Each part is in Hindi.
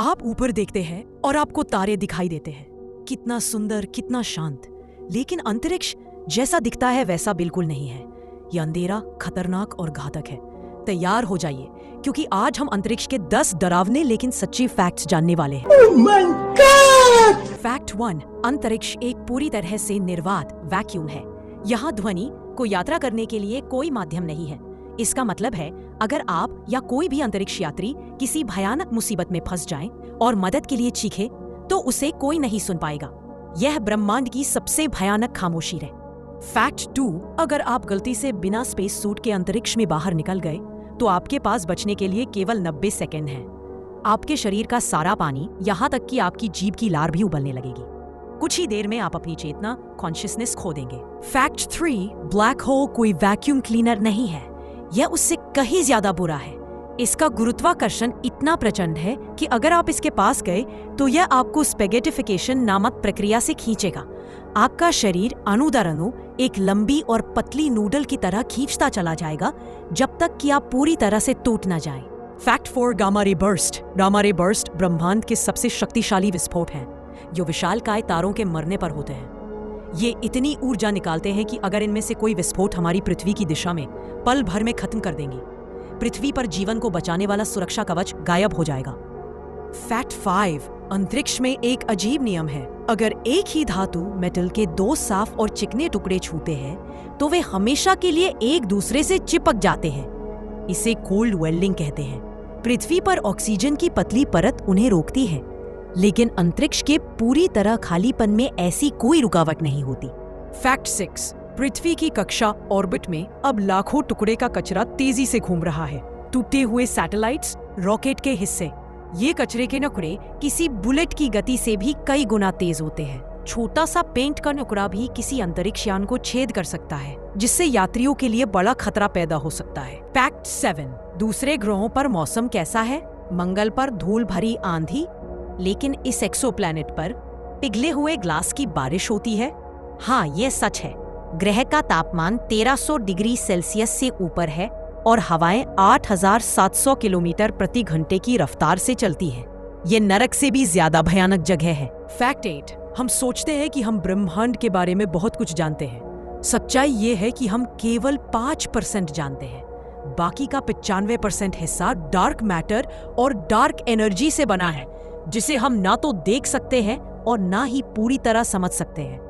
आप ऊपर देखते हैं और आपको तारे दिखाई देते हैं। कितना सुंदर, कितना शांत। लेकिन अंतरिक्ष जैसा दिखता है वैसा बिल्कुल नहीं है। यह अंधेरा, खतरनाक और घातक है। तैयार हो जाइए, क्योंकि आज हम अंतरिक्ष के 10 डरावने लेकिन सच्चे फैक्ट्स जानने वाले हैं। Oh my God! फैक्ट 1, अंतरिक्ष एक पूरी तरह से निर्वात वैक्यूम है। यहाँ ध्वनि को यात्रा करने के लिए कोई माध्यम नहीं है। इसका मतलब है, अगर आप या कोई भी अंतरिक्ष यात्री किसी भयानक मुसीबत में फंस जाए और मदद के लिए चीखे, तो उसे कोई नहीं सुन पाएगा। यह ब्रह्मांड की सबसे भयानक खामोशी है। फैक्ट 2, अगर आप गलती से बिना स्पेस सूट के अंतरिक्ष में बाहर निकल गए, तो आपके पास बचने के लिए केवल 90 सेकेंड हैं। आपके शरीर का सारा पानी, यहाँ तक कि आपकी जीभ की लार भी उबलने लगेगी। कुछ ही देर में आप अपनी चेतना, कॉन्शियसनेस खो देंगे। फैक्ट 3, ब्लैक होल कोई वैक्यूम क्लीनर नहीं है। यह उससे कहीं ज्यादा बुरा है। इसका गुरुत्वाकर्षण इतना प्रचंड है कि अगर आप इसके पास गए तो यह आपको स्पेगेटिफिकेशन नामक प्रक्रिया से खींचेगा। आपका शरीर अणु-दर-अणु एक लंबी और पतली नूडल की तरह खींचता चला जाएगा, जब तक कि आप पूरी तरह से टूट न जाएं। Fact 4, gamma ray burst. Gamma ray burst ब्रह्मांड के सबसे शक्तिशाली विस्फोट हैं, जो विशालकाय तारों के मरने पर होते हैं। ये इतनी ऊर्जा निकालते हैं कि अगर इनमें से कोई विस्फोट हमारी पृथ्वी की दिशा में पल भर में खत्म कर देंगी। पृथ्वी पर जीवन को बचाने वाला सुरक्षा कवच गायब हो जाएगा। फैक्ट 5, अंतरिक्ष में एक अजीब नियम है। अगर एक ही धातु मेटल के 2 साफ और चिकने टुकड़े छूते हैं, तो वे हमेशा के लिए एक दूसरे से चिपक जाते हैं। इसे कोल्ड वेल्डिंग कहते हैं। पृथ्वी पर ऑक्सीजन की पतली परत उन्हें रोकती है, लेकिन अंतरिक्ष के पूरी तरह खालीपन में ऐसी कोई रुकावट नहीं होती। फैक्ट 6, पृथ्वी की कक्षा ऑर्बिट में अब लाखों टुकड़े का कचरा तेजी से घूम रहा है। टूटे हुए सैटेलाइट्स, रॉकेट के हिस्से। ये कचरे के टुकड़े किसी बुलेट की गति से भी कई गुना तेज होते हैं। छोटा सा पेंट का टुकड़ा भी किसी अंतरिक्ष यान को छेद कर सकता है, जिससे यात्रियों के लिए बड़ा खतरा पैदा हो सकता है। फैक्ट 7, दूसरे ग्रहों पर मौसम कैसा है? मंगल पर धूल भरी आंधी, लेकिन इस एक्सोप्लैनेट पर पिघले हुए ग्लास की बारिश होती है। हाँ, ये सच है। ग्रह का तापमान 1300 डिग्री सेल्सियस से ऊपर है और हवाएं 8700 किलोमीटर प्रति घंटे की रफ्तार से चलती हैं। ये नरक से भी ज्यादा भयानक जगह है। फैक्ट 8, हम सोचते हैं कि हम ब्रह्मांड के बारे में बहुत कुछ जानते हैं। सच्चाई ये है कि हम केवल 5% जानते हैं। बाकी का 95% हिस्सा डार्क मैटर और डार्क एनर्जी से बना है, जिसे हम ना तो देख सकते हैं और ना ही पूरी तरह समझ सकते हैं।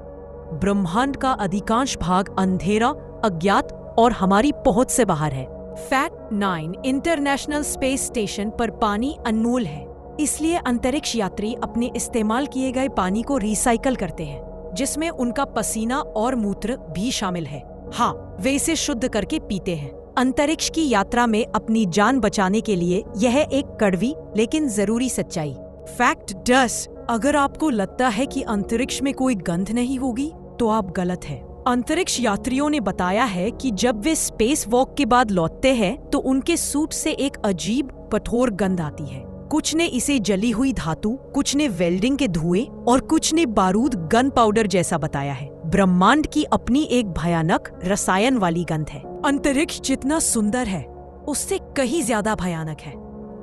ब्रह्मांड का अधिकांश भाग अंधेरा, अज्ञात और हमारी पहुंच से बाहर है। फैक्ट 9, इंटरनेशनल स्पेस स्टेशन पर पानी अनमोल है, इसलिए अंतरिक्ष यात्री अपने इस्तेमाल किए गए पानी को रिसाइकल करते हैं, जिसमें उनका पसीना और मूत्र भी शामिल है। हाँ, वे इसे शुद्ध करके पीते हैं। अंतरिक्ष की यात्रा में अपनी जान बचाने के लिए यह एक कड़वी लेकिन जरूरी सच्चाई। फैक्ट 10, अगर आपको लगता है कि अंतरिक्ष में कोई गंध नहीं होगी, तो आप गलत हैं। अंतरिक्ष यात्रियों ने बताया है कि जब वे स्पेस वॉक के बाद लौटते हैं, तो उनके सूट से एक अजीब कठोर गंध आती है। कुछ ने इसे जली हुई धातु, कुछ ने वेल्डिंग के धुएं और कुछ ने बारूद, गन पाउडर जैसा बताया है। ब्रह्मांड की अपनी एक भयानक रसायन वाली गंध है। अंतरिक्ष जितना सुंदर है, उससे कहीं ज्यादा भयानक है।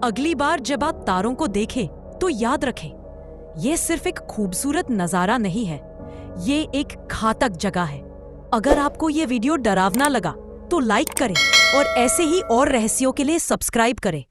अगली बार जब आप तारों को देखें, तो याद रखें, ये सिर्फ एक खूबसूरत नजारा नहीं है, ये एक घातक जगह है। अगर आपको ये वीडियो डरावना लगा, तो लाइक करें और ऐसे ही और रहस्यों के लिए सब्सक्राइब करें।